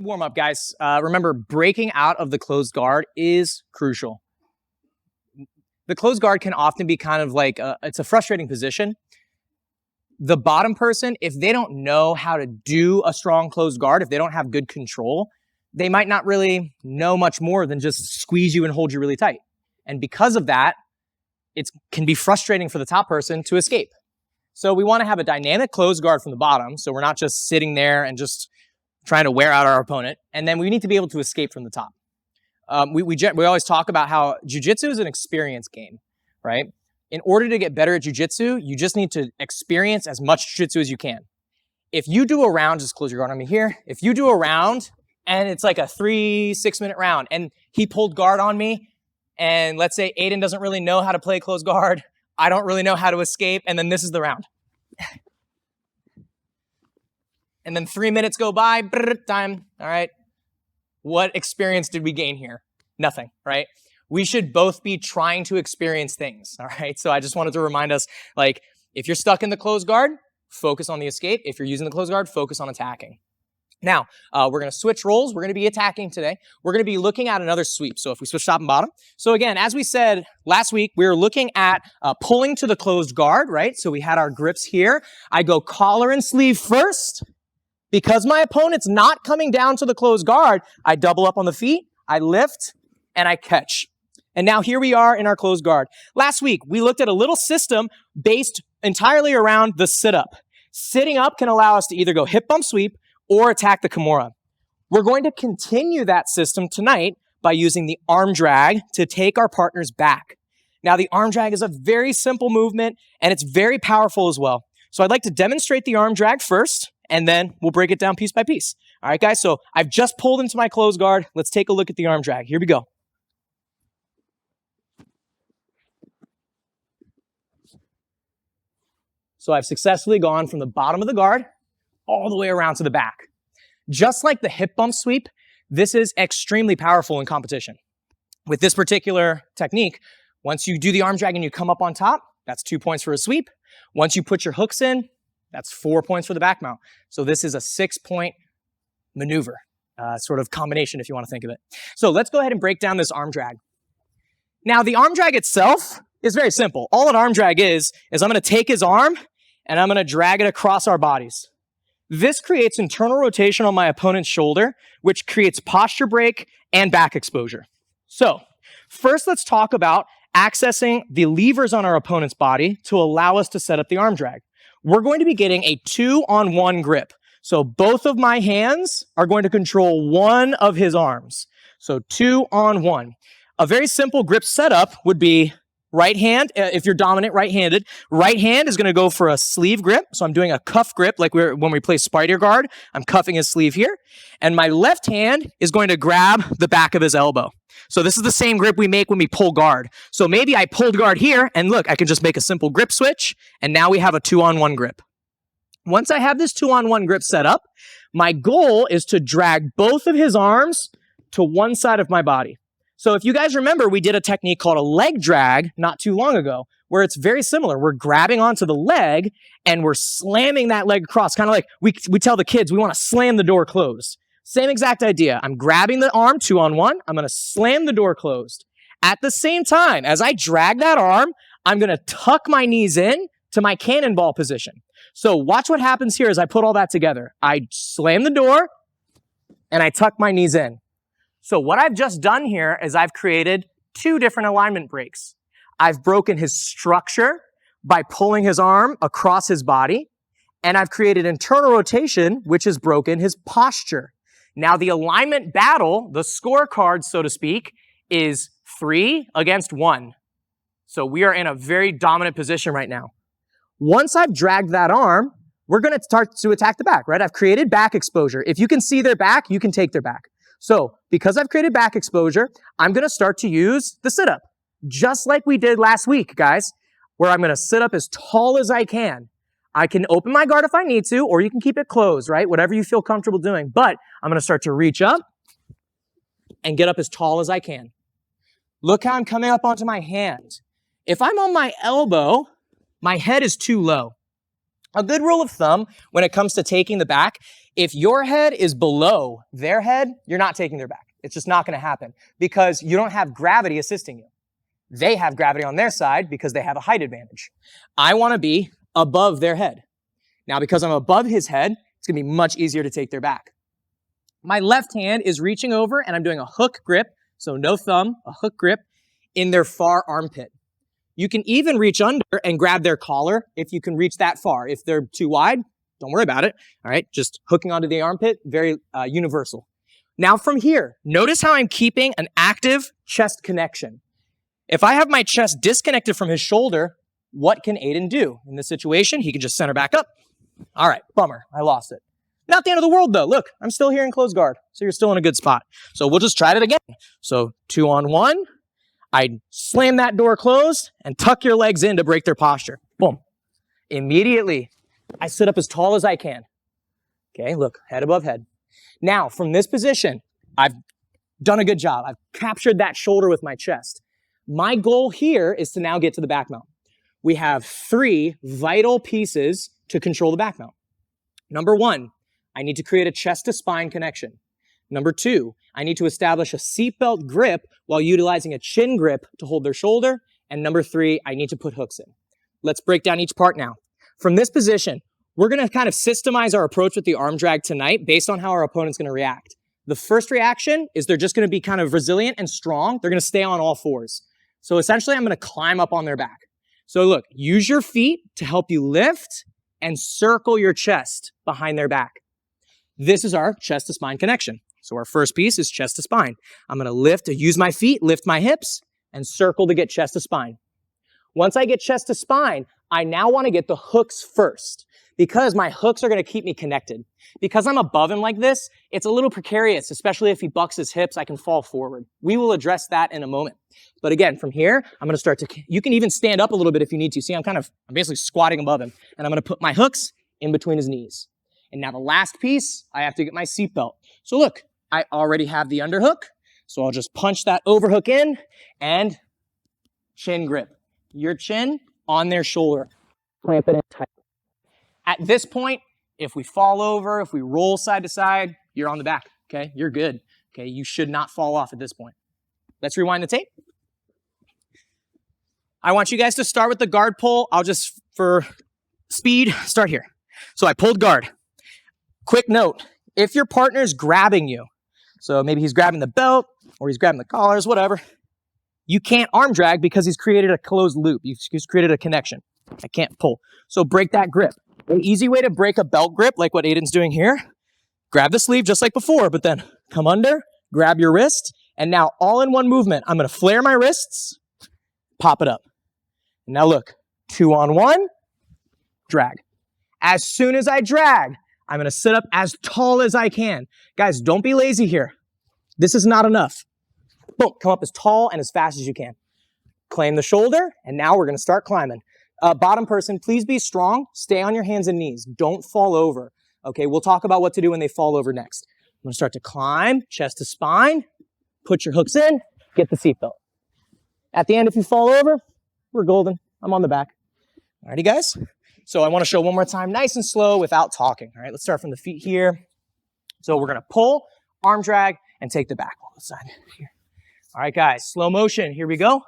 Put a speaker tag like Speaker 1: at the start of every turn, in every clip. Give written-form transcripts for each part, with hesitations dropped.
Speaker 1: warm up, guys. Remember, breaking out of the closed guard is crucial. The closed guard can often be kind of like, it's a frustrating position. The bottom person, if they don't know how to do a strong closed guard, if they don't have good control, they might not really know much more than just squeeze you and hold you really tight. And because of that, it can be frustrating for the top person to escape. So we want to have a dynamic closed guard from the bottom, so we're not just sitting there and just trying to wear out our opponent. And then we need to be able to escape from the top. We always talk about how Jiu Jitsu is an experience game, right? In order to get better at Jiu Jitsu, you just need to experience as much Jiu Jitsu as you can. If you do a round, just close your guard on me here. If you do a round and it's like a 3-6 minute round and he pulled guard on me, and let's say Aiden doesn't really know how to play close guard, I don't really know how to escape, and then this is the round. And then 3 minutes go by, time, all right? What experience did we gain here? Nothing, right? We should both be trying to experience things, all right? So I just wanted to remind us, like, if you're stuck in the closed guard, focus on the escape. If you're using the closed guard, focus on attacking. Now, we're going to switch roles. We're going to be attacking today. We're going to be looking at another sweep. So if we switch top and bottom. So again, as we said last week, we were looking at pulling to the closed guard, right? So we had our grips here. I go collar and sleeve first. Because my opponent's not coming down to the closed guard, I double up on the feet, I lift, and I catch. And now here we are in our closed guard. Last week, we looked at a little system based entirely around the sit-up. Sitting up can allow us to either go hip bump sweep or attack the Kimura. We're going to continue that system tonight by using the arm drag to take our partners back. Now, the arm drag is a very simple movement, and it's very powerful as well. So I'd like to demonstrate the arm drag first, and then we'll break it down piece by piece. All right, guys, so I've just pulled into my closed guard. Let's take a look at the arm drag. Here we go. So I've successfully gone from the bottom of the guard all the way around to the back. Just like the hip bump sweep, this is extremely powerful in competition. With this particular technique, once you do the arm drag and you come up on top, that's 2 points for a sweep. Once you put your hooks in, that's 4 points for the back mount. So this is a 6-point maneuver, sort of combination if you want to think of it. So let's go ahead and break down this arm drag. Now the arm drag itself is very simple. All an arm drag is I'm going to take his arm and I'm going to drag it across our bodies. This creates internal rotation on my opponent's shoulder, which creates posture break and back exposure. So first let's talk about accessing the levers on our opponent's body to allow us to set up the arm drag. We're going to be getting a 2-on-1 grip. So both of my hands are going to control one of his arms. So 2-on-1. A very simple grip setup would be right hand, if you're dominant right-handed. Right hand is going to go for a sleeve grip. So I'm doing a cuff grip like when we play spider guard. I'm cuffing his sleeve here. And my left hand is going to grab the back of his elbow. So this is the same grip we make when we pull guard. So maybe I pulled guard here, and look, I can just make a simple grip switch, and now we have a 2-on-1 grip. Once I have this 2-on-1 grip set up, my goal is to drag both of his arms to one side of my body. So if you guys remember, we did a technique called a leg drag not too long ago, where it's very similar. We're grabbing onto the leg, and we're slamming that leg across, kind of like we tell the kids we want to slam the door closed. Same exact idea. I'm grabbing the arm 2-on-1. I'm going to slam the door closed. At the same time, as I drag that arm, I'm going to tuck my knees in to my cannonball position. So watch what happens here as I put all that together. I slam the door and I tuck my knees in. So what I've just done here is I've created 2 different alignment breaks. I've broken his structure by pulling his arm across his body, and I've created internal rotation, which has broken his posture. Now, the alignment battle, the scorecard, so to speak, is 3 against 1. So we are in a very dominant position right now. Once I've dragged that arm, we're going to start to attack the back, right? I've created back exposure. If you can see their back, you can take their back. So because I've created back exposure, I'm going to start to use the sit-up, just like we did last week, guys, where I'm going to sit up as tall as I can. I can open my guard if I need to, or you can keep it closed, right? Whatever you feel comfortable doing. But I'm going to start to reach up and get up as tall as I can. Look how I'm coming up onto my hand. If I'm on my elbow, my head is too low. A good rule of thumb when it comes to taking the back, if your head is below their head, you're not taking their back. It's just not going to happen because you don't have gravity assisting you. They have gravity on their side because they have a height advantage. I want to be above their head. Now, because I'm above his head, it's going to be much easier to take their back. My left hand is reaching over and I'm doing a hook grip, so no thumb, a hook grip in their far armpit. You can even reach under and grab their collar if you can reach that far. If they're too wide, don't worry about it. All right, just hooking onto the armpit, very universal. Now from here, notice how I'm keeping an active chest connection. If I have my chest disconnected from his shoulder, what can Aiden do? In this situation, he can just center back up. All right, bummer, I lost it. Not the end of the world though. Look, I'm still here in closed guard, so you're still in a good spot. So we'll just try it again. So 2-on-1. I slam that door closed and tuck your legs in to break their posture. Boom. Immediately, I sit up as tall as I can. Okay, look, head above head. Now, from this position, I've done a good job. I've captured that shoulder with my chest. My goal here is to now get to the back mount. We have 3 vital pieces to control the back mount. Number 1, I need to create a chest to spine connection. Number 2, I need to establish a seatbelt grip while utilizing a chin grip to hold their shoulder. And number 3, I need to put hooks in. Let's break down each part now. From this position, we're going to kind of systemize our approach with the arm drag tonight based on how our opponent's going to react. The first reaction is they're just going to be kind of resilient and strong. They're going to stay on all fours. So essentially, I'm going to climb up on their back. So look, use your feet to help you lift and circle your chest behind their back. This is our chest to spine connection. So our first piece is chest to spine. I'm going to use my feet, lift my hips, and circle to get chest to spine. Once I get chest to spine, I now want to get the hooks first because my hooks are going to keep me connected. Because I'm above him like this, it's a little precarious, especially if he bucks his hips, I can fall forward. We will address that in a moment. But again, from here, I'm going to start to, you can even stand up a little bit if you need to. See, I'm basically squatting above him, and I'm going to put my hooks in between his knees. And now the last piece, I have to get my seatbelt. So look, I already have the underhook, so I'll just punch that overhook in and chin grip. Your chin on their shoulder. Clamp it in tight. At this point, if we fall over, if we roll side to side, you're on the back, okay? You're good, okay? You should not fall off at this point. Let's rewind the tape. I want you guys to start with the guard pull. I'll just, for speed, start here. So I pulled guard. Quick note, if your partner's grabbing you, so maybe he's grabbing the belt or he's grabbing the collars, whatever, you can't arm drag because he's created a closed loop. He's created a connection. I can't pull. So break that grip. An easy way to break a belt grip, like what Aiden's doing here, grab the sleeve just like before, but then come under, grab your wrist, and now all in one movement, I'm going to flare my wrists, pop it up. And now look, 2-on-1, drag. As soon as I drag, I'm going to sit up as tall as I can. Guys, don't be lazy here. This is not enough. Boom, come up as tall and as fast as you can. Claim the shoulder, and now we're going to start climbing. Bottom person, please be strong. Stay on your hands and knees. Don't fall over. Okay, we'll talk about what to do when they fall over next. I'm going to start to climb, chest to spine. Put your hooks in, get the seatbelt. At the end, if you fall over, we're golden. I'm on the back. Alrighty, guys? So I want to show one more time, nice and slow without talking. All right, let's start from the feet here. So we're going to pull, arm drag, and take the back on the side here. All right, guys, slow motion. Here we go.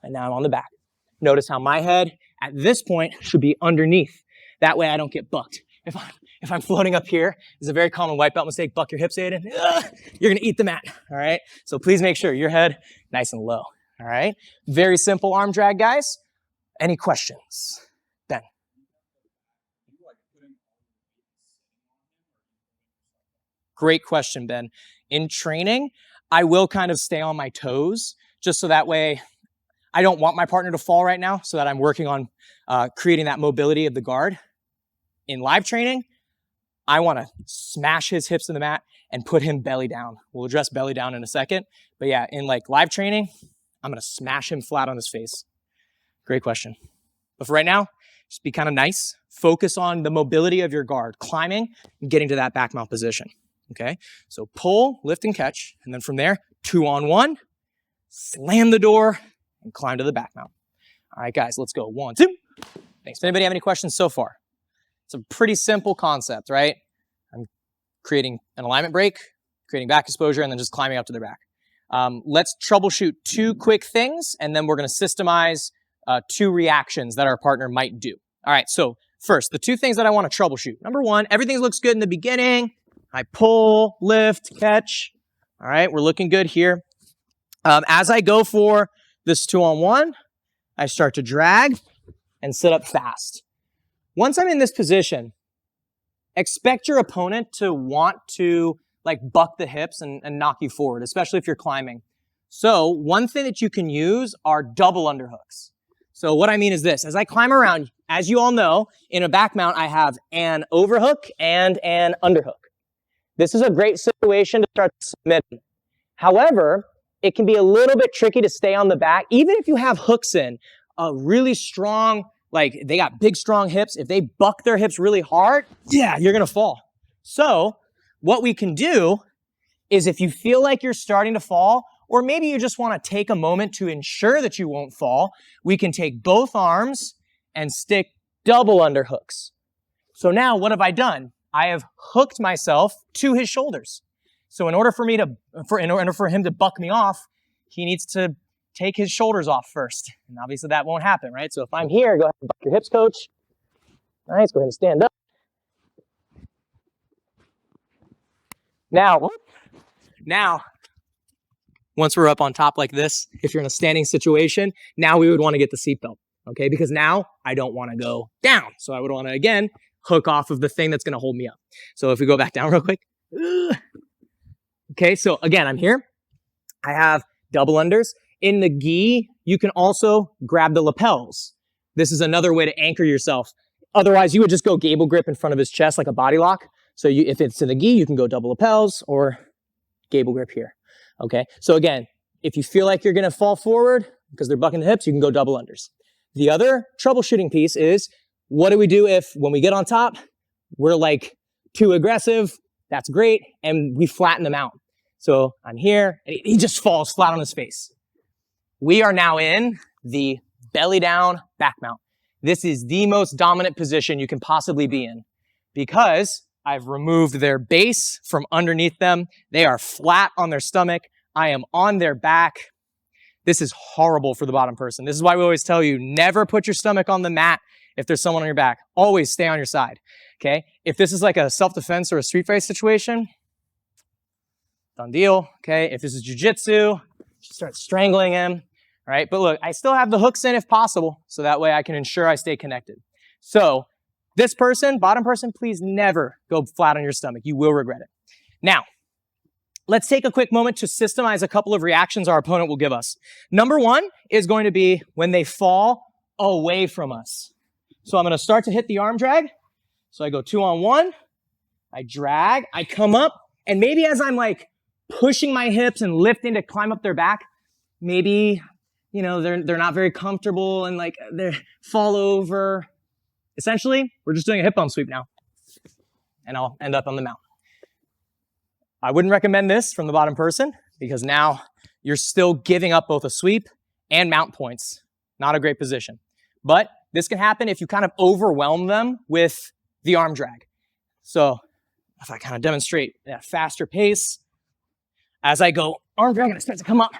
Speaker 1: And now I'm on the back. Notice how my head at this point should be underneath. That way I don't get bucked. If I'm floating up here, it's a very common white belt mistake. Buck your hips, Aiden. You're going to eat the mat. All right. So please make sure your head nice and low. All right. Very simple arm drag, guys. Any questions? Ben. Great question, Ben. In training, I will kind of stay on my toes just so that way I don't want my partner to fall right now, so that I'm working on creating that mobility of the guard. In live training, I want to smash his hips in the mat and put him belly down. We'll address belly down in a second. But yeah, in like live training, I'm going to smash him flat on his face. Great question. But for right now, just be kind of nice. Focus on the mobility of your guard, climbing and getting to that back mount position. Okay, so pull, lift, and catch. And then from there, 2-on-1, slam the door, and climb to the back mount. All right, guys, let's go. 1, 2. Thanks. Anybody have any questions so far? It's a pretty simple concept, right? I'm creating an alignment break, creating back exposure, and then just climbing up to their back. Let's troubleshoot 2 quick things, and then we're going to systemize 2 reactions that our partner might do. All right, so first, the 2 things that I want to troubleshoot. Number 1, everything looks good in the beginning. I pull, lift, catch. All right, we're looking good here. As I go for this 2-on-1, I start to drag and sit up fast. Once I'm in this position, expect your opponent to want to like buck the hips and knock you forward, especially if you're climbing. So one thing that you can use are double underhooks. So what I mean is this: as I climb around, as you all know, in a back mount, I have an overhook and an underhook. This is a great situation to start submitting. However, it can be a little bit tricky to stay on the back. Even if you have hooks in, a really strong, like they got big, strong hips. If they buck their hips really hard, yeah, you're going to fall. So what we can do is if you feel like you're starting to fall, or maybe you just want to take a moment to ensure that you won't fall, we can take both arms and stick double underhooks. So now what have I done? I have hooked myself to his shoulders. So in order for him to buck me off, he needs to take his shoulders off first. And obviously that won't happen, right? So if I'm here, go ahead and buck your hips, coach. Nice, go ahead and stand up. Now, once we're up on top like this, if you're in a standing situation, now we would want to get the seatbelt, okay? Because now I don't want to go down. So I would want to, again, hook off of the thing that's going to hold me up. So if we go back down real quick. Okay, so again, I'm here. I have double unders. In the gi, you can also grab the lapels. This is another way to anchor yourself. Otherwise, you would just go gable grip in front of his chest like a body lock. So if it's in the gi, you can go double lapels or gable grip here. Okay, so again, if you feel like you're going to fall forward because they're bucking the hips, you can go double unders. The other troubleshooting piece is, what do we do if when we get on top, we're like too aggressive? That's great, and we flatten them out. So I'm here, and he just falls flat on his face. We are now in the belly down back mount. This is the most dominant position you can possibly be in because I've removed their base from underneath them. They are flat on their stomach. I am on their back. This is horrible for the bottom person. This is why we always tell you, never put your stomach on the mat if there's someone on your back. Always stay on your side, okay? If this is like a self-defense or a street fight situation, done deal, okay? If this is Jiu Jitsu, start strangling him, all right? But look, I still have the hooks in if possible, so that way I can ensure I stay connected. So this person, bottom person, please never go flat on your stomach. You will regret it. Now, let's take a quick moment to systemize a couple of reactions our opponent will give us. Number 1 is going to be when they fall away from us. So I'm going to start to hit the arm drag. So I go 2-on-1, I drag, I come up, and maybe as I'm like pushing my hips and lifting to climb up their back, maybe, you know, they're not very comfortable and like they fall over. Essentially, we're just doing a hip bump sweep now, and I'll end up on the mount. I wouldn't recommend this from the bottom person because now you're still giving up both a sweep and mount points. Not a great position. But this can happen if you kind of overwhelm them with the arm drag. So if I kind of demonstrate at a faster pace, as I go arm drag and it starts to come up,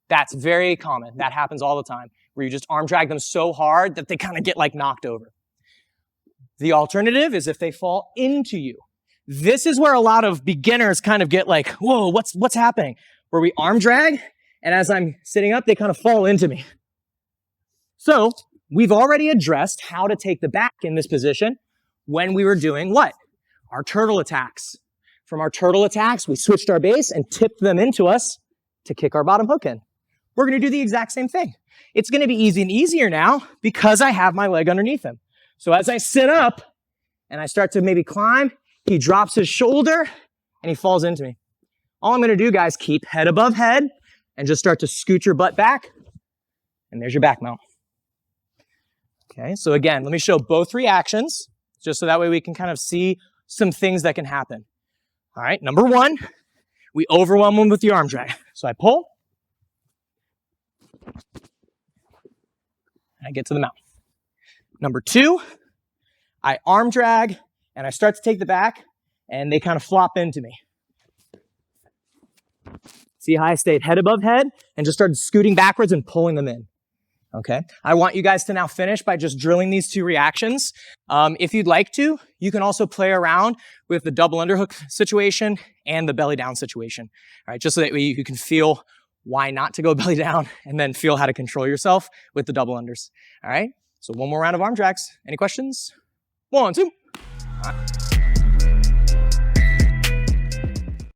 Speaker 1: that's very common. That happens all the time, where you just arm drag them so hard that they kind of get like knocked over. The alternative is if they fall into you. This is where a lot of beginners kind of get like, whoa, what's happening? Where we arm drag, and as I'm sitting up, they kind of fall into me. So we've already addressed how to take the back in this position when we were doing what? Our turtle attacks. From our turtle attacks, we switched our base and tipped them into us to kick our bottom hook in. We're going to do the exact same thing. It's going to be easy and easier now because I have my leg underneath him. So as I sit up and I start to maybe climb, he drops his shoulder and he falls into me. All I'm going to do, guys, keep head above head and just start to scoot your butt back. And there's your back mount. Okay, so again, let me show both reactions just so that way we can kind of see some things that can happen. All right, number one, we overwhelm them with the arm drag. So I pull, and I get to the mount. Number two, I arm drag, and I start to take the back, and they kind of flop into me. See how I stayed head above head and just started scooting backwards and pulling them in. Okay, I want you guys to now finish by just drilling these two reactions. If you'd like to, you can also play around with the double underhook situation and the belly down situation. All right, just so that you can feel why not to go belly down and then feel how to control yourself with the double unders. All right, so one more round of arm drags. Any questions? 1, 2. All right.